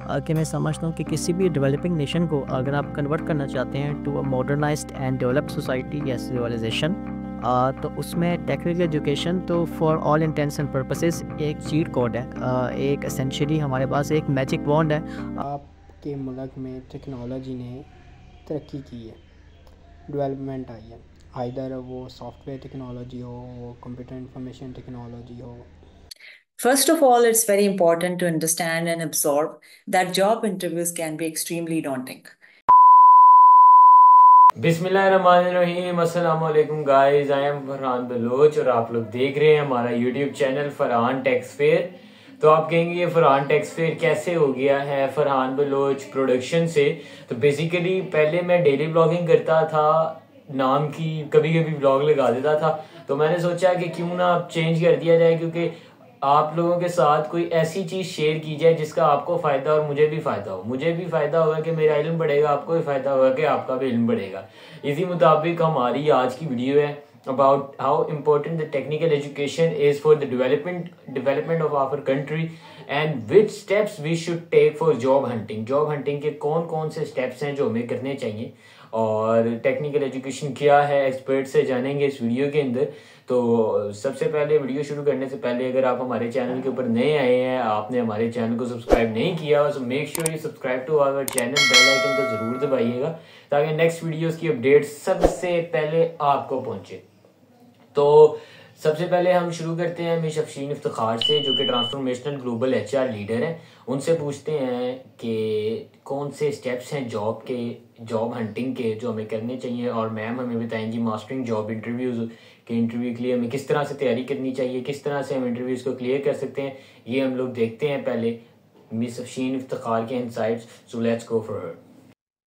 कि मैं समझता हूँ कि किसी भी डेवलपिंग नेशन को अगर आप कन्वर्ट करना चाहते हैं to a modernised and developed society या सिविलाइजेशन, तो उसमें टेक्निकल एजुकेशन तो for all intents and purposes एक चीट कोड है। एक एसेंशियली हमारे पास एक मैजिक वॉन्ड है। आपके मुल्क में टेक्नोलॉजी ने तरक्की की है, डेवलपमेंट आई है, आइदर वो सॉफ्टवेयर टेक्नोलॉजी हो, वो कंप्यूटर इंफॉर्मेशन टेक्नोलॉजी हो। First of all, it's very important to understand and absorb that job interviews can be extremely daunting. बिस्मिल्लाहिर्रहमानिर्रहीम, अस्सलाम वालेकुम guys, I am Farhan Baloch और आप लोग देख रहे हैं हमारा यूट्यूब चैनल फरहान टेक्स फेयर। तो आप कहेंगे ये फरहान टेक्स फेयर कैसे हो गया है फरहान बलोच प्रोडक्शन से। तो बेसिकली पहले मैं डेली ब्लॉगिंग करता था, नाम की कभी कभी ब्लॉग लगा देता था। तो मैंने सोचा कि क्यों ना अब चेंज कर दिया जाए, क्योंकि आप लोगों के साथ कोई ऐसी चीज शेयर की जाए जिसका आपको फायदा और मुझे भी फायदा हो। मुझे भी फायदा होगा कि मेरा इल्म बढ़ेगा, आपको भी फायदा होगा कि आपका भी इल्म बढ़ेगा। इसी मुताबिक हमारी आज की वीडियो है about how important the technical education is for the development of our country and which steps we should take for job hunting। Job hunting के कौन कौन से स्टेप्स हैं जो हमें करने चाहिए और टेक्निकल एजुकेशन क्या है एक्सपर्ट से जानेंगे इस वीडियो के अंदर। तो सबसे पहले वीडियो शुरू करने से पहले अगर आप हमारे चैनल के ऊपर नए आए हैं, आपने हमारे चैनल को सब्सक्राइब नहीं किया, so make sure you subscribe to our channel, bell icon को जरूर दबाइएगा ताकि नेक्स्ट वीडियोस की अपडेट सबसे पहले आपको पहुंचे। तो सबसे पहले हम शुरू करते हैं मिस अफशीन इफ्तिखार से, जो कि ट्रांसफॉर्मेशनल ग्लोबल एचआर लीडर हैं। उनसे पूछते हैं कि कौन से स्टेप्स हैं जॉब हंटिंग के जो हमें करने चाहिए, और मैम हमें बताएंगी मास्टरिंग जॉब इंटरव्यूज के इंटरव्यू के लिए हमें किस तरह से तैयारी करनी चाहिए, किस तरह से हम इंटरव्यूज को क्लियर कर सकते हैं। ये हम लोग देखते हैं पहले मिस अफशीन इफ्तिखार के insights. So let's go for her.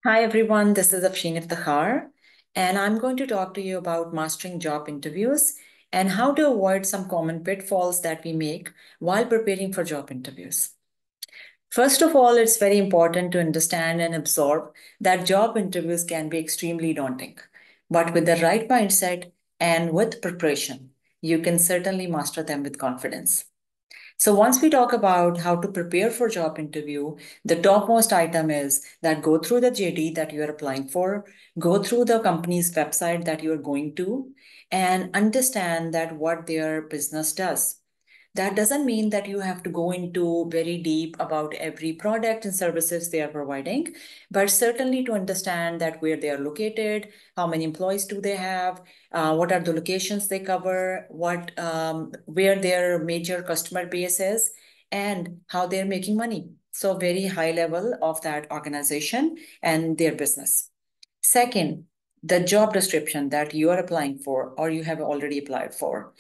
Hi everyone, this is Afshin Iftikhar, and I'm going to talk to you about mastering job interviews and how to avoid some common pitfalls that we make while preparing for job interviews. First of all, it's very important to understand and absorb that job interviews can be extremely daunting. But with the right mindset and with preparation, you can certainly master them with confidence. So once we talk about how to prepare for job interview, the topmost item is that go through the JD that you are applying for, go through the company's website that you are going to, and understand that what their business does. That doesn't mean that you have to go into very deep about every product and services they are providing, but certainly to understand that where they are located, how many employees do they have, what are the locations they cover, where their major customer base is, and how they're making money. So very high level of that organization and their business. Second, the job description that you are applying for or you have already applied for,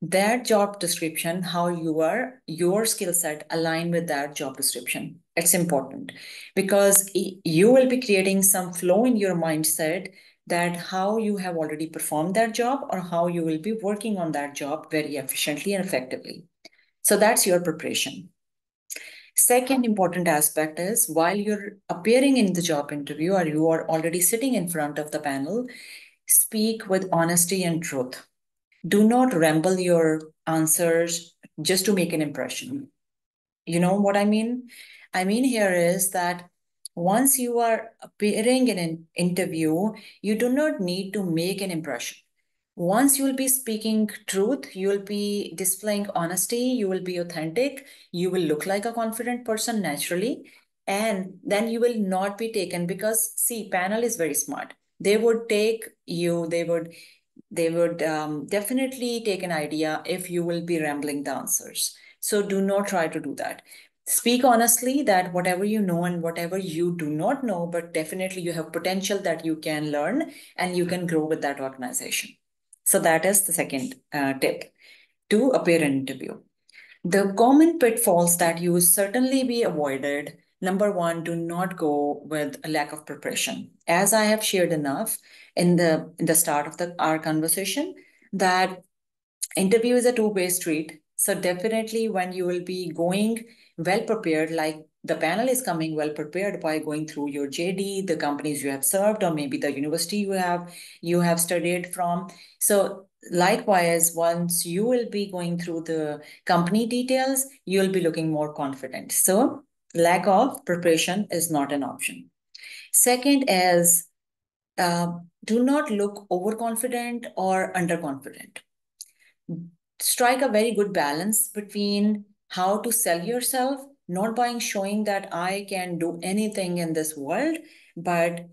that job description, how your skill set align with that job description. It's important because you will be creating some flow in your mindset that how you have already performed that job or how you will be working on that job very efficiently and effectively. So that's your preparation. Second important aspect is while you're appearing in the job interview or you are already sitting in front of the panel, speak with honesty and truth. Do not ramble your answers just to make an impression. You know what I mean? I mean here is that once you are appearing in an interview, you do not need to make an impression. Once you will be speaking truth, you will be displaying honesty, you will be authentic, you will look like a confident person naturally, and then you will not be taken because see, panel is very smart. They would take you, they would definitely take an idea if you will be rambling the answers. So do not try to do that. Speak honestly that whatever you know and whatever you do not know, but definitely you have potential that you can learn and you can grow with that organization. So that is the second tip to appear in interview. The common pitfalls that you certainly be avoided. Number one, do not go with a lack of preparation. As I have shared enough in the start of our conversation, that interview is a two-way street. So definitely when you will be going well prepared, like the panel is coming well prepared by going through your JD, the companies you have served, or maybe the university you have studied from. So likewise, once you will be going through the company details, you'll be looking more confident. So lack of preparation is not an option. Second is do not look overconfident or underconfident. Strike a very good balance between how to sell yourself, not by showing that I can do anything in this world, but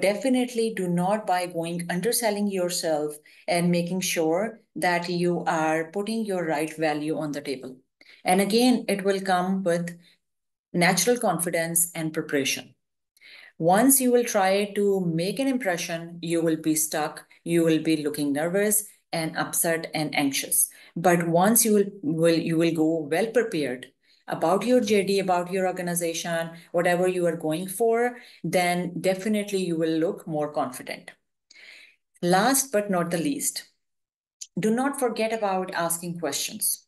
definitely do not by going underselling yourself and making sure that you are putting your right value on the table. And again, it will come with natural confidence and preparation. Once you will try to make an impression, you will be stuck, you will be looking nervous and upset and anxious. But once you will go well prepared about your JD, about your organization, whatever you are going for, then definitely you will look more confident. Last but not the least, do not forget about asking questions.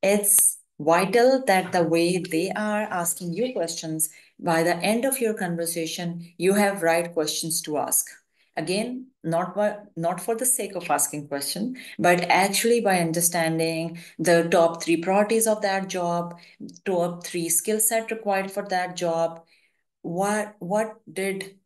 It's vital that the way they are asking you questions, by the end of your conversation, you have right questions to ask. Again, not for the sake of asking question, but actually by understanding the top 3 priorities of that job, top 3 skill set required for that job, what did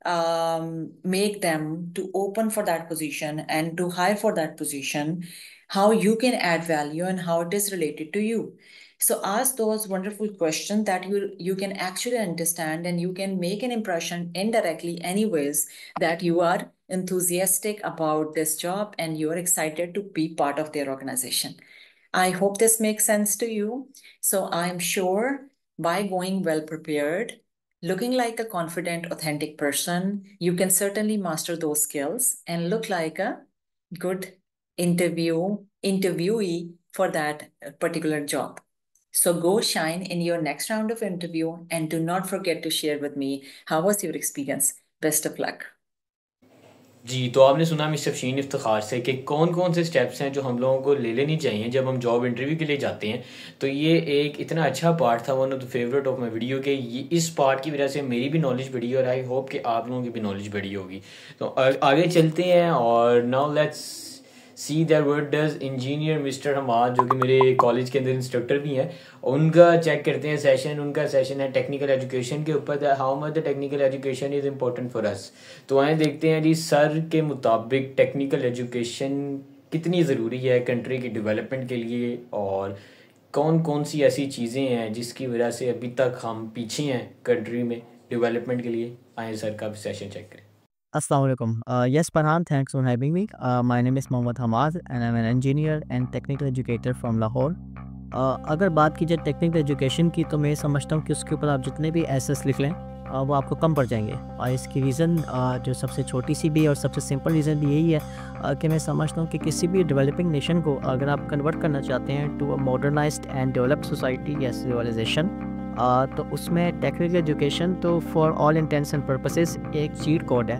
make them to open for that position and to hire for that position, how you can add value and how it is related to you. So ask those wonderful questions that you can actually understand, and you can make an impression indirectly anyways that you are enthusiastic about this job and you are excited to be part of their organization. I hope this makes sense to you. So I'm sure by going well prepared, looking like a confident, authentic person, you can certainly master those skills and look like a good interviewee for that particular job. So go shine in your next round of interview, and do not forget to share with me how was your experience. Best of luck. जी, तो आपने सुना mister Afsheen Iftikhar से कि कौन कौन से steps हैं जो हम लोगों को ले लेनी चाहिए जब हम जॉब इंटरव्यू के लिए जाते हैं। तो ये एक इतना अच्छा पार्ट था, one of the favourite of my video के इस पार्ट की वजह से मेरी भी नॉलेज बढ़ी और आई होप कि आप लोगों की भी नॉलेज बढ़ी होगी। तो आगे चलते हैं और now let's see that what does engineer mister Hammad, जो कि मेरे कॉलेज के अंदर इंस्ट्रक्टर भी हैं, उनका चेक करते हैं सेशन। उनका सेशन है टेक्निकल एजुकेशन के ऊपर, how much the technical education is important for us. तो आए देखते हैं जी सर के मुताबिक टेक्निकल एजुकेशन कितनी ज़रूरी है कंट्री की डेवलपमेंट के लिए, और कौन कौन सी ऐसी चीज़ें हैं जिसकी वजह से अभी तक हम पीछे हैं कंट्री में डेवलपमेंट के लिए। आए सर का सेशन चेक करें। Assalamu alaikum. Yes, Farhan, thanks for having me. My name is Mohammad Hamad and I'm an engineer and technical educator from Lahore. अगर बात की जाए टेक्निकल एजुकेशन की, तो मैं समझता हूँ कि उसके ऊपर आप जितने भी एसेस लिख लें वो आपको कम पड़ जाएंगे। और इसकी रीज़न जो सबसे छोटी सी भी और सबसे सिंपल रीज़न भी यही है कि मैं समझता हूँ कि किसी भी डेवलपिंग नेशन को अगर आप कन्वर्ट करना चाहते हैं to a modernised and developed society या सिविलाइजेशन, तो उसमें टेक्निकल एजुकेशन तो for all intents and purposes एक चीट कोड है,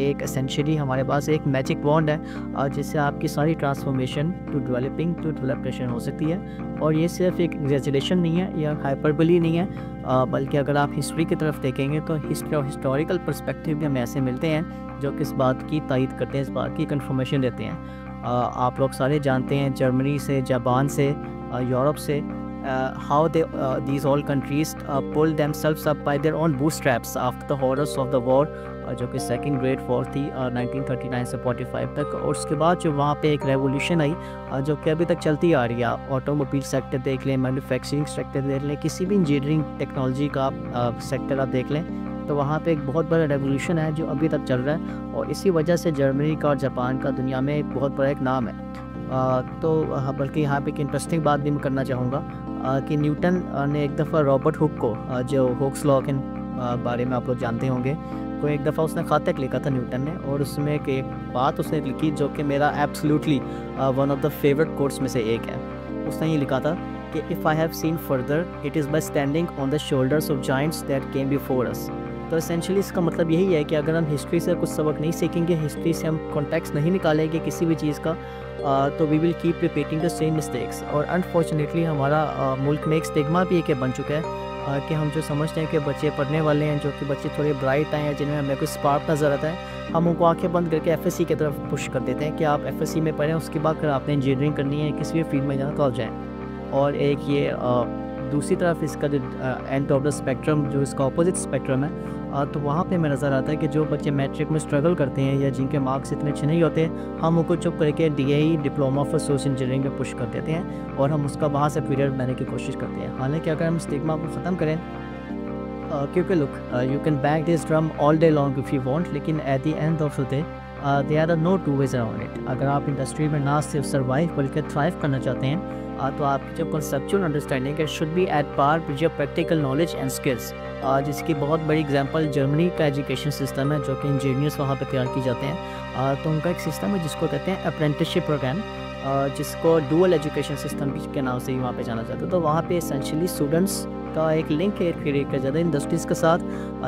एक एसेंशियली हमारे पास एक मैजिक वॉन्ड है जिससे आपकी सारी transformation to developing to development हो सकती है। और ये सिर्फ एक एग्जैजरेशन नहीं है या हाइपरबली नहीं है, बल्कि अगर आप हिस्ट्री की तरफ देखेंगे तो हिस्टोरिकल पर्सपेक्टिव भी हमें ऐसे मिलते हैं जो कि इस बात की तायद करते हैं, इस बात की कन्फर्मेशन देते हैं। आप लोग सारे जानते हैं जर्मनी से, जापान से, यूरोप से, how these all countries pulled themselves up by their own bootstraps after the horrors of the war, जो कि सेकेंड ग्रेट वॉर थी 1939 से 45 तक। और उसके बाद जो वहाँ पे एक रेवोल्यूशन आई जो कि अभी तक चलती आ रही है। ऑटोमोबाइल सेक्टर देख लें, मैन्युफैक्चरिंग सेक्टर देख लें, किसी भी इंजीनियरिंग टेक्नोलॉजी का सेक्टर आप देख लें, तो वहाँ पे एक बहुत बड़ा रेवोल्यूशन है जो अभी तक चल रहा है। और इसी वजह से जर्मनी का और जापान का दुनिया में एक बहुत बड़ा एक नाम है। तो बल्कि यहाँ पे एक इंटरेस्टिंग बात भी मैं करना चाहूँगा कि न्यूटन ने एक दफ़ा रॉबर्ट हुक को, जो हुक्स लॉ के बारे में आप लोग जानते होंगे, तो एक दफ़ा उसने ख़ातक लिखा था न्यूटन ने, और उसमें एक बात उसने लिखी जो कि मेरा absolutely one of the favourite quotes में से एक है। उसने ये लिखा था कि if I have seen further it is by standing on the shoulders of giants that came before us. तो एसेंशियली इसका मतलब यही है कि अगर हम हिस्ट्री से कुछ सबक नहीं सीखेंगे, हिस्ट्री से हम कॉन्टेक्स्ट नहीं निकालेंगे किसी भी चीज़ का, तो we will keep repeating the same mistakes. और अनफॉर्चुनेटली हमारा मुल्क में एक स्टिग्मा भी एक बन चुका है कि हम जो समझते हैं कि बच्चे पढ़ने वाले हैं, जो कि बच्चे थोड़े ब्राइट हैं, जिनमें हमें कोई स्पार्क नज़र आता है, हम उनको आंखें बंद करके एफएससी की तरफ पुश कर देते हैं कि आप एफएससी में पढ़ें, उसके बाद अगर आपने इंजीनियरिंग करनी है, किसी भी फील्ड में जाना तो आप जाएँ। और एक ये दूसरी तरफ इसका जो एंड ऑफ द स्पेक्ट्रम, जो इसका अपोजिट स्पेक्ट्रम है, तो वहाँ पे हमें नज़र आता है कि जो बच्चे मैट्रिक में स्ट्रगल करते हैं या जिनके मार्क्स इतने अच्छे नहीं होते, हम उनको चुप करके DAE diploma for social engineering में पुश कर देते हैं और हम उसका वहाँ से पीरियड लेने की कोशिश करते हैं। हालांकि अगर हम स्टिग्मा को ख़त्म करें, क्योंकि look, you can back this drum all day long if you want, लेकिन at the end of the day there are no two ways around it. अगर आप इंडस्ट्री में ना सिर्फ सर्वाइव बल्कि थ्राइव करना चाहते हैं, तो आपकी जो कंसेप्चुअल अंडरस्टैंडिंग है should be at par with your practical knowledge and skills. जिसकी बहुत बड़ी एग्जांपल जर्मनी का एजुकेशन सिस्टम है, जो कि इंजीनियर्स वहाँ पे तैयार की जाते हैं। तो उनका एक सिस्टम है जिसको कहते हैं अप्रेंटिसशिप प्रोग्राम, जिसको डुअल एजुकेशन सिस्टम के नाम से ही वहाँ पे जाना जाता है। तो वहाँ पे एसेंशियली स्टूडेंट्स का एक लिंक है क्रिएट किया जाता है इंडस्ट्रीज़ के साथ,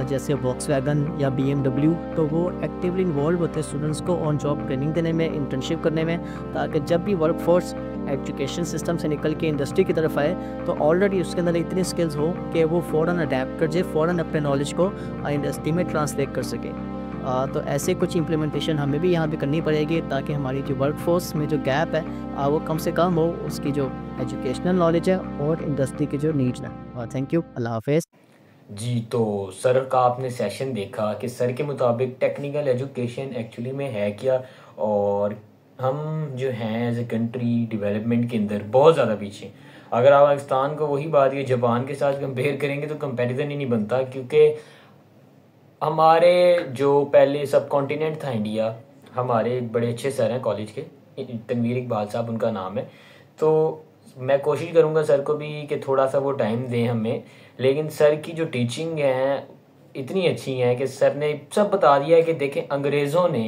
जैसे वॉक्सवैगन या BMW। तो वो एक्टिवली इन्वॉल्व होते हैं स्टूडेंट्स को ऑन जॉब ट्रेनिंग देने में, इंटर्नशिप करने में, ताकि जब भी वर्क फोर्स एजुकेशन सिस्टम से निकल के इंडस्ट्री की तरफ आए तो ऑलरेडी उसके अंदर इतनी स्किल्स हो कि वो फ़ौरन अडेप्ट कर जाए, फ़ौरन अपने नॉलेज को इंडस्ट्री में ट्रांसलेट कर सके। तो ऐसे कुछ इम्प्लीमेंटेशन हमें भी यहाँ पे करनी पड़ेगी, ताकि हमारी जो वर्क फोर्स में जो गैप है वो कम से कम हो, उसकी जो एजुकेशनल नॉलेज है और इंडस्ट्री की जो नीड्स हैं। थैंक यू, अल्लाह हाफिज़। जी, तो सर का आपने सेशन देखा कि सर के मुताबिक टेक्निकल एजुकेशन एक्चुअली में है क्या, और हम जो हैं एज ए कंट्री डेवलपमेंट के अंदर बहुत ज़्यादा पीछे। अगर आप पाकिस्तान को वही बात ये जापान के साथ कंपेयर करेंगे तो कंपैरिजन ही नहीं बनता, क्योंकि हमारे जो पहले सब कॉन्टिनेंट था इंडिया, हमारे बड़े अच्छे सर हैं कॉलेज के, तनवीर इकबाल साहब उनका नाम है। तो मैं कोशिश करूँगा सर को भी कि थोड़ा सा वो टाइम दें हमें, लेकिन सर की जो टीचिंग है इतनी अच्छी है कि सर ने सब बता दिया है कि देखें, अंग्रेज़ों ने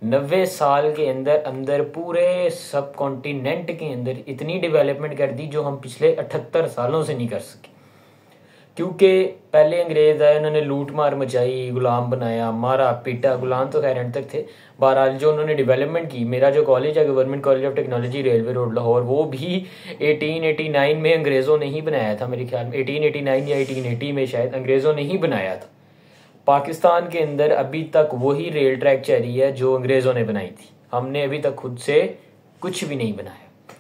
90 साल के अंदर अंदर पूरे सब कॉन्टिनेंट के अंदर इतनी डेवलपमेंट कर दी जो हम पिछले 78 सालों से नहीं कर सके। क्योंकि पहले अंग्रेज आए, उन्होंने लूट मार मचाई, गुलाम बनाया, मारा पीटा, गुलाम तो खैर एंड तक थे। बहरहाल जो उन्होंने डेवलपमेंट की, मेरा जो कॉलेज है government college of technology railway road Lahore, वो भी 1889 में अंग्रेज़ों ने ही बनाया था। मेरे ख्याल में 1889 या 1880 में शायद अंग्रेज़ों ने ही बनाया था। पाकिस्तान के अंदर अभी तक वही रेल ट्रैक चल रही है जो अंग्रेज़ों ने बनाई थी, हमने अभी तक खुद से कुछ भी नहीं बनाया।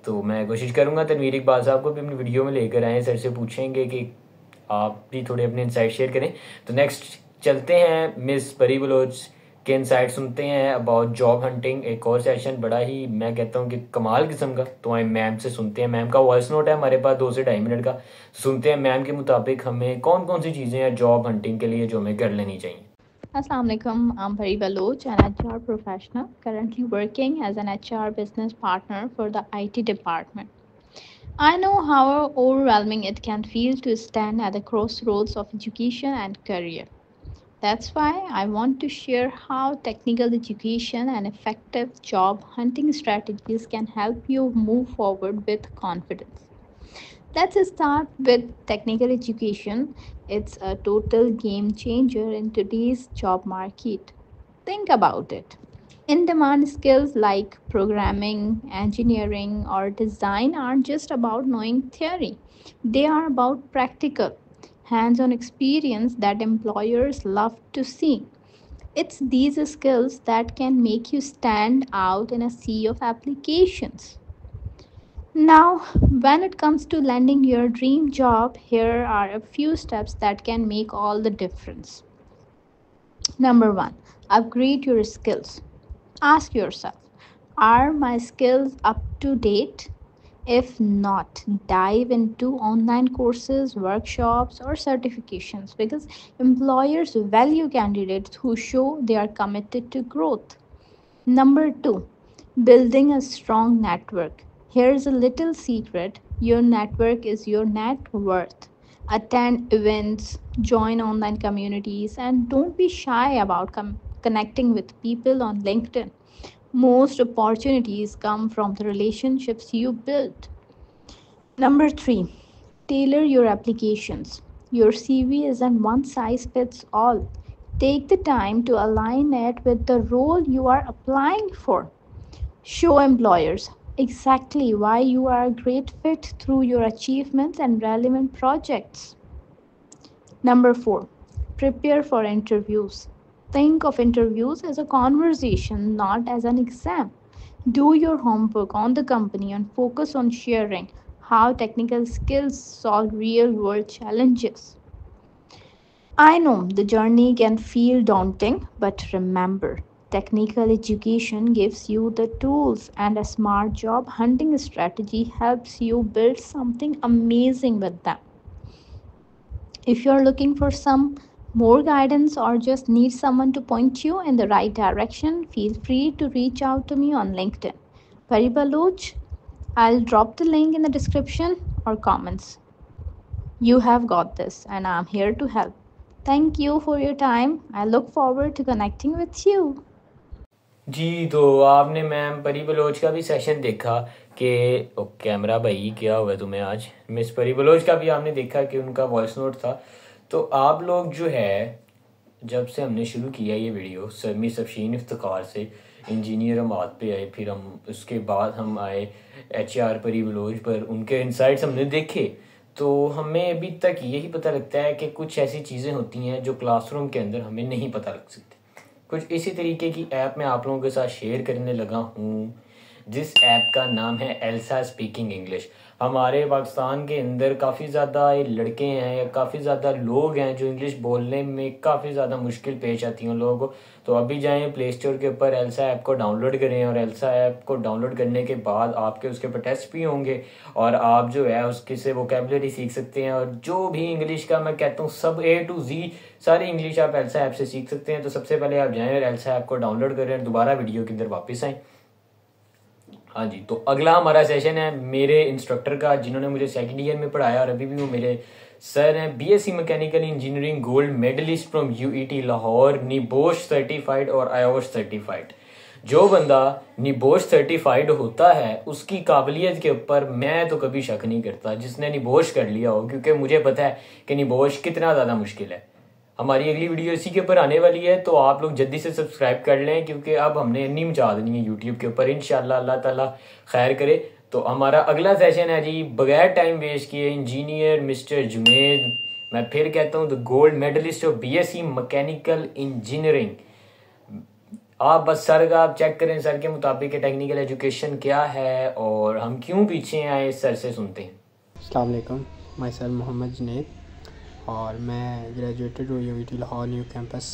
तो मैं कोशिश करूँगा तनवीर इकबाल साहब को भी अपनी वीडियो में लेकर आएँ, सर से पूछेंगे कि आप भी थोड़े अपने इंसाइट शेयर करें। तो नेक्स्ट चलते हैं, मिस परी बलोच के इंसाइट सुनते हैं अबाउट जॉब हंटिंग। एक और सेशन बड़ा ही मैं कहता हूँ कि कमाल किस्म का, तो आए मैम से सुनते हैं। मैम का वॉइस नोट है हमारे पास 2 से 2.5 मिनट का। सुनते हैं मैम के मुताबिक हमें कौन कौन सी चीज़ें हैं जॉब हंटिंग के लिए जो हमें कर लेनी चाहिए। Assalamu alaikum, I'm Pari Baloch, an HR professional currently working as an HR business partner for the IT department. I know how overwhelming it can feel to stand at the crossroads of education and career. That's why I want to share how technical education and effective job hunting strategies can help you move forward with confidence. Let's start with technical education. It's a total game changer in today's job market. Think about it. In demand skills like programming, engineering, or design aren't just about knowing theory, they are about practical, hands on experience that employers love to see. It's these skills that can make you stand out in a sea of applications. Now, when it comes to landing your dream job, here are a few steps that can make all the difference. Number 1, upgrade your skills. Ask yourself, are my skills up to date? If not, dive into online courses, workshops, or certifications because employers value candidates who show they are committed to growth. Number 2, building a strong network. Here's a little secret, your network is your net worth. Attend events, join online communities, and don't be shy about connecting with people on LinkedIn. Most opportunities come from the relationships you build. Number 3, tailor your applications. Your CV isn't one size fits all. Take the time to align it with the role you are applying for. Show employers exactly why you are a great fit through your achievements and relevant projects. Number 4, prepare for interviews. Think of interviews as a conversation, not as an exam. Do your homework on the company and focus on sharing how technical skills solve real world challenges. I know the journey can feel daunting, but remember, technical education gives you the tools, and a smart job hunting strategy helps you build something amazing with them. If you're looking for some more guidance or just need someone to point you in the right direction, feel free to reach out to me on LinkedIn. Pari Baloch, I'll drop the link in the description or comments. You have got this, and I'm here to help. Thank you for your time. I look forward to connecting with you. जी, तो आपने ma'am परी Bloch का भी session देखा कि camera भाई क्या हुआ तुम्हें आज। मिस परी बलोच का भी आपने देखा कि उनका वॉइस नोट था। तो आप लोग जो है, जब से हमने शुरू किया ये वीडियो मिस अफशीन इफ्तिखार से इंजीनियर हम हाथ पे आए, फिर हम उसके बाद हम आए HR परी बलोच पर, उनके इंसाइट्स हमने देखे, तो हमें अभी तक यही पता लगता है कि कुछ ऐसी चीज़ें होती हैं जो क्लासरूम के अंदर हमें नहीं पता लग सकती। कुछ इसी तरीके की ऐप मैं आप लोगों के साथ शेयर करने लगा हूँ, जिस ऐप का नाम है एल्सा स्पीकिंग इंग्लिश। हमारे पाकिस्तान के अंदर काफ़ी ज़्यादा लड़के हैं या काफ़ी ज़्यादा लोग हैं जो इंग्लिश बोलने में काफ़ी ज़्यादा मुश्किल पेश आती हैं लोगों को। तो अभी जाएं प्ले स्टोर के ऊपर, एल्सा ऐप को डाउनलोड करें, और एल्सा ऐप को डाउनलोड करने के बाद आपके उसके ऊपर टेस्ट भी होंगे और आप जो है उसके से वोकैबुलरी सीख सकते हैं। और जो भी इंग्लिश का मैं कहता हूँ सब A to Z सारी इंग्लिश आप एल्सा ऐप से सीख सकते हैं। तो सबसे पहले आप जाएँ और एल्सा ऐप को डाउनलोड करें और दोबारा वीडियो के अंदर वापस आएँ। हाँ जी, तो अगला हमारा सेशन है मेरे इंस्ट्रक्टर का, जिन्होंने मुझे सेकंड ईयर में पढ़ाया और अभी भी वो मेरे सर हैं। BSc mechanical engineering gold medallist from UET Lahore, NEBOSH certified और IOSH सर्टिफाइड। जो बंदा निबोश सर्टिफाइड होता है उसकी काबिलियत के ऊपर मैं तो कभी शक नहीं करता, जिसने निबोश कर लिया हो, क्योंकि मुझे पता है कि निबोश कितना ज़्यादा मुश्किल है। हमारी अगली वीडियो इसी के ऊपर आने वाली है, तो आप लोग जल्दी से सब्सक्राइब कर लें, क्योंकि अब हमने अन्नी मचा देनी है यूट्यूब के ऊपर, इंशाल्लाह अल्लाह ताला खैर करे। तो हमारा अगला सेशन है जी, बगैर टाइम वेस्ट किए, इंजीनियर मिस्टर जुनेद, मैं फिर कहता हूँ the gold medallist of BSc mechanical engineering. आप बस सर का आप चेक करें, सर के मुताबिक टेक्निकल एजुकेशन क्या है और हम क्यों पीछे आए, सर से सुनते हैं। अस्सलाम वालेकुम, माय सेल्फ मोहम्मद जुनेद, और मैं ग्रेजुएटेड हूँ UET लाहौर न्यू कैंपस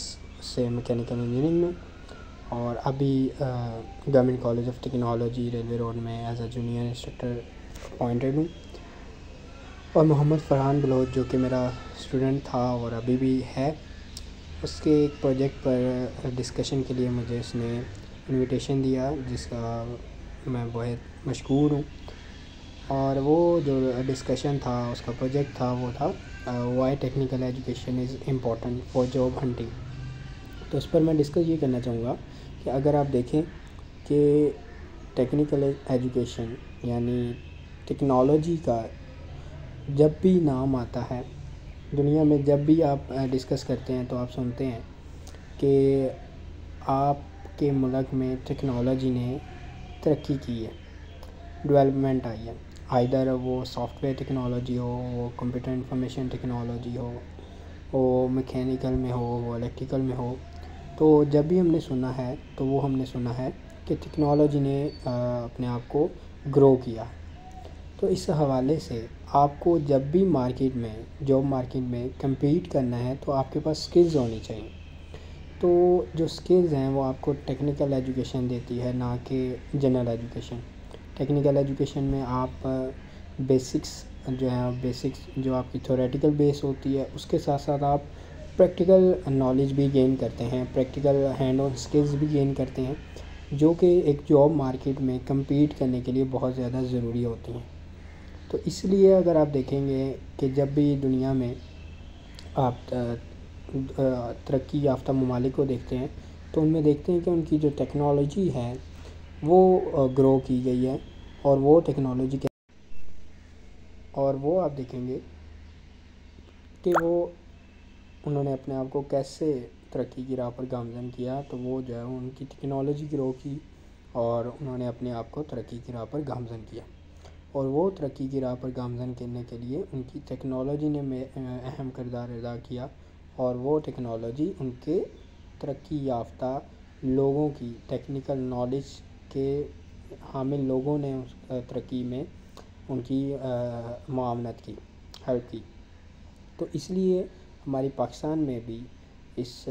से मैकेनिकल इंजीनियरिंग में, और अभी government college of technology railway road में as a junior instructor appointed हूँ। और मोहम्मद फरहान बलोच जो कि मेरा स्टूडेंट था और अभी भी है, उसके एक प्रोजेक्ट पर डिस्कशन के लिए मुझे उसने इनविटेशन दिया, जिसका मैं बहुत मशकूर हूँ। और वो जो डिस्कशन था, उसका प्रोजेक्ट था, वो था why technical education is important for job hunting. तो उस पर मैं डिस्कस ये करना चाहूँगा कि अगर आप देखें कि टेक्निकल एजुकेशन यानी टेक्नोलॉजी का जब भी नाम आता है दुनिया में, जब भी आप डिस्कस करते हैं तो आप सुनते हैं कि आपके मुल्क में टेक्नोलॉजी ने तरक्की की है, डेवलपमेंट आई है। आइदर वो सॉफ्टवेयर टेक्नोलॉजी हो, वो कंप्यूटर इंफॉर्मेशन टेक्नोलॉजी हो, वो मैकेनिकल में हो, वो इलेक्ट्रिकल में हो। तो जब भी हमने सुना है तो वो हमने सुना है कि टेक्नोलॉजी ने अपने आप को ग्रो किया। तो इस हवाले से आपको जब भी मार्केट में, जॉब मार्केट में कम्पीट करना है तो आपके पास स्किल्स होनी चाहिए। तो जो स्किल्स हैं वो आपको टेक्निकल एजुकेशन देती है, ना कि जनरल एजुकेशन। टेक्निकल एजुकेशन में आप बेसिक्स जो है, बेसिक्स जो आपकी थ्योरेटिकल बेस होती है, उसके साथ साथ आप प्रैक्टिकल नॉलेज भी गेन करते हैं, प्रैक्टिकल हैंड ऑन स्किल्स भी गेन करते हैं, जो कि एक जॉब मार्केट में कम्पीट करने के लिए बहुत ज़्यादा ज़रूरी होती हैं। तो इसलिए अगर आप देखेंगे कि जब भी दुनिया में आप तरक्की याफ्ता ममालिक को देखते हैं तो उनमें देखते हैं कि उनकी जो टेक्नोलॉजी है वो ग्रो की गई है, और वो टेक्नोलॉजी के और वो आप देखेंगे कि वो उन्होंने अपने आप को कैसे तरक्की की राह पर गामज़न किया। तो वो जो है उनकी टेक्नोलॉजी ग्रो की और उन्होंने अपने आप को तरक्की की राह पर गामज़न किया, और वो तरक्की की राह पर गामज़न करने के लिए उनकी टेक्नोलॉजी ने अहम किरदार अदा किया, और वो टेक्नोलॉजी उनके तरक्की याफ्ता लोगों की टेक्निकल नॉलेज के हामिल लोगों ने उस तरक्की में उनकी मुआवनत की, हेल्प की। तो इसलिए हमारी पाकिस्तान में भी इस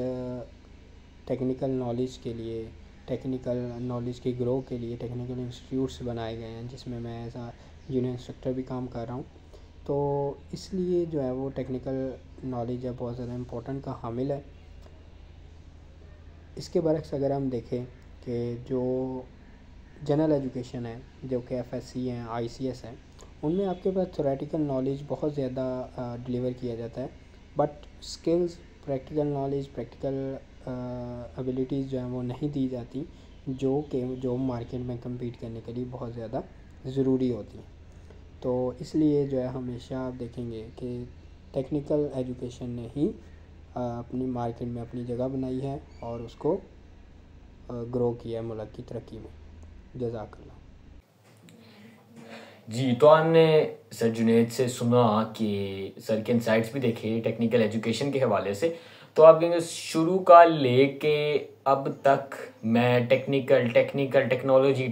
टेक्निकल नॉलेज के लिए, टेक्निकल नॉलेज की ग्रो के लिए टेक्निकल इंस्टीट्यूट्स बनाए गए हैं, जिसमें मैं एज आ जूनियर इंस्ट्रक्टर भी काम कर रहा हूँ। तो इसलिए जो है वो टेक्निकल नॉलेज है बहुत ज़्यादा इम्पोर्टेंट का हामिल है। इसके बरक्स अगर हम देखें कि जो जनरल एजुकेशन है, जो कि FSC हैं, ICS हैं, उनमें आपके पास थ्योरेटिकल नॉलेज बहुत ज़्यादा डिलीवर किया जाता है, but skills, practical knowledge, practical abilities जो हैं वो नहीं दी जाती, जो मार्केट में कम्पीट करने के लिए बहुत ज़्यादा ज़रूरी होती हैं। तो इसलिए जो है हमेशा आप देखेंगे कि टेक्निकल एजुकेशन ने ही अपनी मार्केट में अपनी जगह बनाई है और उसको ग्रो किया है मुल्क की तरक्की में। जज़ाकल्लाह। जी, तो आपने सर जुनैद से सुना कि सर के इंसाइट्स भी देखे टेक्निकल एजुकेशन के हवाले से। तो आप कहेंगे शुरू का लेके अब तक मैं टेक्नोलॉजी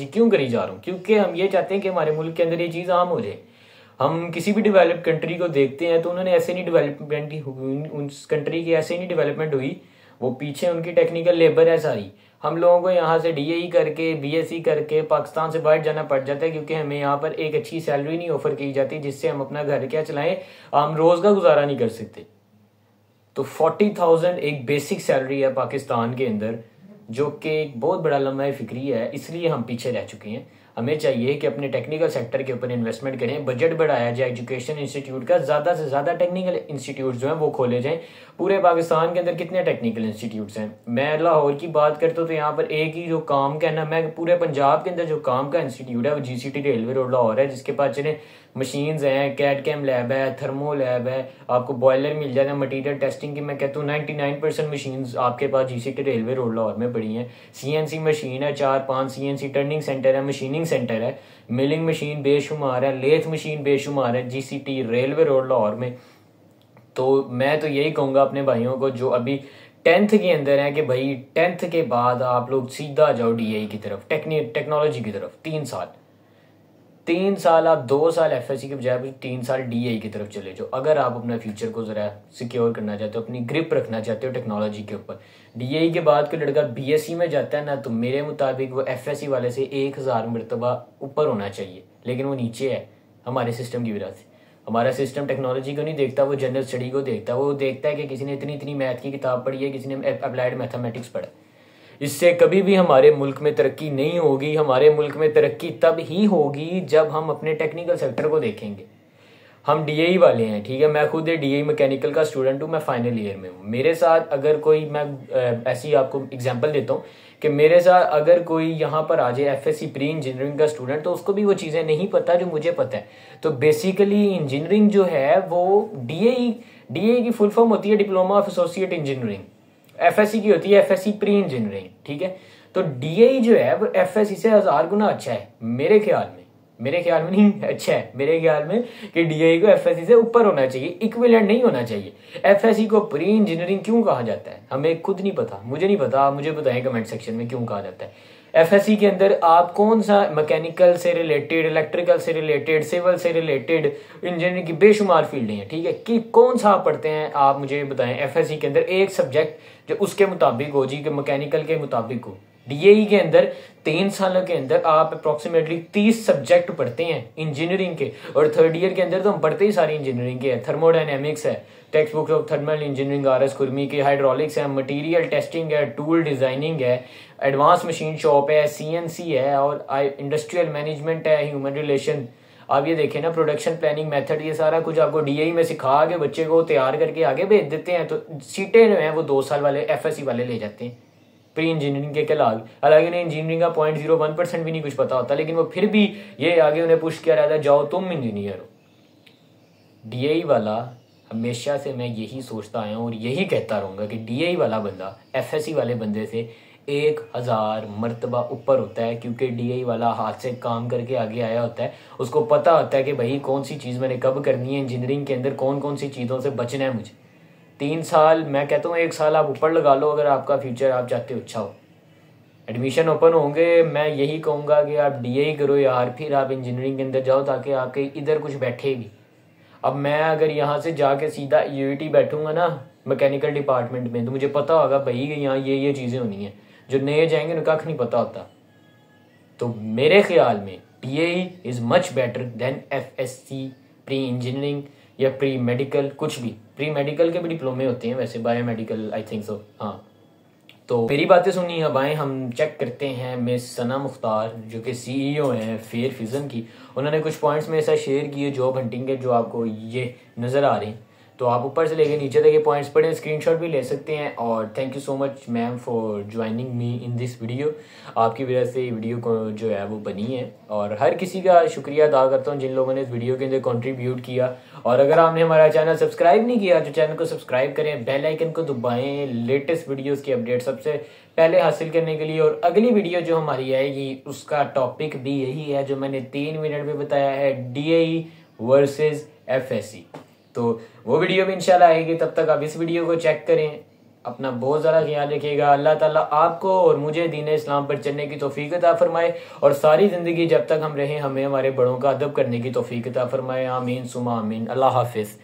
क्यों करी जा रहा हूँ? क्योंकि हम ये चाहते हैं कि हमारे मुल्क के अंदर ये चीज़ आम हो जाए। हम किसी भी डेवलप कंट्री को देखते हैं तो उन्होंने ऐसे नहीं डेवलपमेंट हुई, उस कंट्री की ऐसे नहीं डेवलपमेंट हुई, वो पीछे उनकी टेक्निकल लेबर है सारी। हम लोगों को यहाँ से DAE करके, BSc करके पाकिस्तान से बाहर जाना पड़ जाता है, क्योंकि हमें यहाँ पर एक अच्छी सैलरी नहीं ऑफर की जाती जिससे हम अपना घर क्या चलाएं, हम रोज़ का गुजारा नहीं कर सकते। तो 40,000 एक बेसिक सैलरी है पाकिस्तान के अंदर, जो कि एक बहुत बड़ा लम्हा फिक्री है। इसलिए हम पीछे रह चुके हैं। हमें चाहिए कि अपने टेक्निकल सेक्टर के ऊपर इन्वेस्टमेंट करें, बजट बढ़ाया जाए एजुकेशन इंस्टीट्यूट का, ज़्यादा से ज़्यादा टेक्निकल इंस्टीट्यूट जो हैं वो खोले जाएं। पूरे पाकिस्तान के अंदर कितने टेक्निकल इंस्टीट्यूट्स हैं? मैं लाहौर की बात करता हूँ तो यहाँ पर एक ही जो काम का है ना, मैं पूरे पंजाब के अंदर जो काम का इंस्टीट्यूट है वो GCT रेलवे रोड लाहौर है, जिसके पास चले मशीन्स हैं, कैड कैम लैब है, थर्मो लैब है, आपको बॉयलर मिल जाता है, मटीरियल टेस्टिंग की मैं कहता हूँ 99% मशीन्स आपके पास GCT रेलवे रोड लाहौर में पड़ी हैं। CNC मशीन है, 4-5 CNC टर्निंग सेंटर है, मशीनिंग सेंटर है, मिलिंग मशीन बेशुमार है, लेथ मशीन बेशुमार है GCT रेलवे रोड लाहौर में। तो मैं तो यही कहूँगा अपने भाइयों को जो अभी 10th के अंदर है कि भाई 10th के बाद आप लोग सीधा जाओ DAE की तरफ, टेक्नोलॉजी की तरफ। 3 साल आप 2 साल FSC के बजाय 3 साल DAE की तरफ चले जाओ। अगर आप अपना फ्यूचर को ज़रा सिक्योर करना चाहते हो, अपनी ग्रिप रखना चाहते हो टेक्नोलॉजी के ऊपर। DAE के बाद कोई लड़का BSc में जाता है ना, तो मेरे मुताबिक वो FSC वाले से 1000 मरतबा ऊपर होना चाहिए, लेकिन वो नीचे है हमारे सिस्टम की वजह से। हमारा सिस्टम टेक्नोलॉजी को नहीं देखता, वो जनरल स्टडी को देखता है। वो देखता है कि किसी ने इतनी मैथ की किताब पढ़ी है, किसी ने अप्लाइड मैथमेटिक्स पढ़ा। इससे कभी भी हमारे मुल्क में तरक्की नहीं होगी। हमारे मुल्क में तरक्की तब ही होगी जब हम अपने टेक्निकल सेक्टर को देखेंगे। हम DAE वाले हैं, ठीक है, मैं खुद DAE मैकेनिकल का स्टूडेंट हूँ, मैं फाइनल ईयर में हूँ। मेरे साथ अगर कोई, मैं ऐसी आपको एग्जांपल देता हूँ कि मेरे साथ अगर कोई यहाँ पर आ जाए FSC प्री इंजीनियरिंग का स्टूडेंट, तो उसको भी वो चीज़ें नहीं पता जो मुझे पता है। तो बेसिकली इंजीनियरिंग जो है वो DAE की फुल फॉर्म होती है diploma of associate engineering, FSC की होती है FSC प्री इंजीनियरिंग, ठीक है। तो DAE जो है वो FSC से 1000 गुना अच्छा है मेरे ख्याल में नहीं अच्छा है मेरे ख्याल में कि DAE को FSC से ऊपर होना चाहिए, इक्विवेलेंट नहीं होना चाहिए। FSC को प्री इंजीनियरिंग क्यों कहा जाता है हमें खुद नहीं पता, मुझे नहीं पता, आप मुझे बताएं कमेंट सेक्शन में क्यों कहा जाता है। FSC के अंदर आप कौन सा मैकेनिकल से रिलेटेड, इलेक्ट्रिकल से रिलेटेड, सिविल से रिलेटेड, इंजीनियरिंग की बेशुमार फील्डें हैं, ठीक है, कि कौन सा आप पढ़ते हैं आप मुझे बताएं। FSC के अंदर एक सब्जेक्ट जो उसके मुताबिक हो, जी कि मैकेनिकल के मुताबिक हो। DAE के अंदर 3 सालों के अंदर आप अप्रोक्सीमेटली 30 सब्जेक्ट पढ़ते हैं इंजीनियरिंग के, और 3rd ईयर के अंदर तो हम पढ़ते ही सारी इंजीनियरिंग के हैं। थर्मोडायनेमिक्स है, text book of thermal engineering RS खुरमी की, हाइड्रोलिक्स है, मटेरियल टेस्टिंग है, टूल डिजाइनिंग है, एडवांस मशीन शॉप है, CNC है, और इंडस्ट्रियल मैनेजमेंट है, ह्यूमन रिलेशन। आप ये देखें ना, प्रोडक्शन प्लानिंग मेथड, ये सारा कुछ आपको DAE में सिखा के बच्चे को तैयार करके आगे भेज देते हैं। तो सीटें जो हैं वो 2 साल वाले FSC वाले ले जाते हैं प्री इंजीनियरिंग के हालांकि उन्हें इंजीनियरिंग का 0.01% भी नहीं कुछ पता होता, लेकिन वो फिर भी ये आगे उन्हें पुश किया रहता है, जाओ तुम इंजीनियर हो। DAE वाला हमेशा से मैं यही सोचता आया हूँ और यही कहता रहूंगा कि DAE वाला बंदा FSC वाले बंदे से 1000 मरतबा ऊपर होता है, क्योंकि DAE वाला हाथ से काम करके आगे आया होता है। उसको पता होता है कि भाई कौन सी चीज़ मैंने कब करनी है, इंजीनियरिंग के अंदर कौन कौन सी चीज़ों से बचना है मुझे। 3 साल, मैं कहता हूँ 1 साल आप ऊपर लगा लो अगर आपका फ्यूचर आप चाहते हो अच्छा हो। एडमिशन ओपन होंगे, मैं यही कहूँगा कि आप DAE करो यार, फिर आप इंजीनियरिंग के अंदर जाओ ताकि आपके इधर कुछ बैठे भी। अब मैं अगर यहाँ से जाके सीधा UET बैठूंगा ना मैकेनिकल डिपार्टमेंट में, तो मुझे पता होगा भाई कि यहाँ ये चीज़ें होनी है। जो नए जाएंगे उनका नहीं पता होता। तो मेरे ख्याल में DAE is much better than FSC pre engineering या प्री मेडिकल, कुछ भी। प्री मेडिकल के भी डिप्लोमे होते हैं वैसे, बायोमेडिकल आई थिंक सो। हाँ, तो मेरी बातें सुनिए। अब आए हम चेक करते हैं मिस सना मुख्तार जो कि CEO हैं फेयर फिजन की। उन्होंने कुछ पॉइंट्स में ऐसा शेयर किए जॉब हंटिंग के, जो आपको ये नज़र आ रहे हैं। तो आप ऊपर से लेके नीचे तक ये पॉइंट्स पढ़ें, स्क्रीनशॉट भी ले सकते हैं। और thank you so much ma'am for joining me in this video. आपकी वजह से वीडियो को जो है वो बनी है, और हर किसी का शुक्रिया अदा करता हूँ जिन लोगों ने इस वीडियो के अंदर कंट्रीब्यूट किया। और अगर आपने हमारा चैनल सब्सक्राइब नहीं किया तो चैनल को सब्सक्राइब करें, बेल आइकन को दबाएं लेटेस्ट वीडियोस की अपडेट सबसे पहले हासिल करने के लिए। और अगली वीडियो जो हमारी आएगी उसका टॉपिक भी यही है जो मैंने 3 मिनट में बताया है, DAE वर्सेस FSC। तो वो वीडियो भी इंशाल्लाह आएगी। तब तक आप इस वीडियो को चेक करें। अपना बहुत ज़्यादा ख्याल रखिएगा। अल्लाह ताला आपको और मुझे दीन इस्लाम पर चलने की तौफीक अता फरमाए, और सारी ज़िंदगी जब तक हम रहें हमें हमारे बड़ों का अदब करने की तौफीक अता फरमाए। आमीन सुमा आमीन। अल्लाह हाफिज़।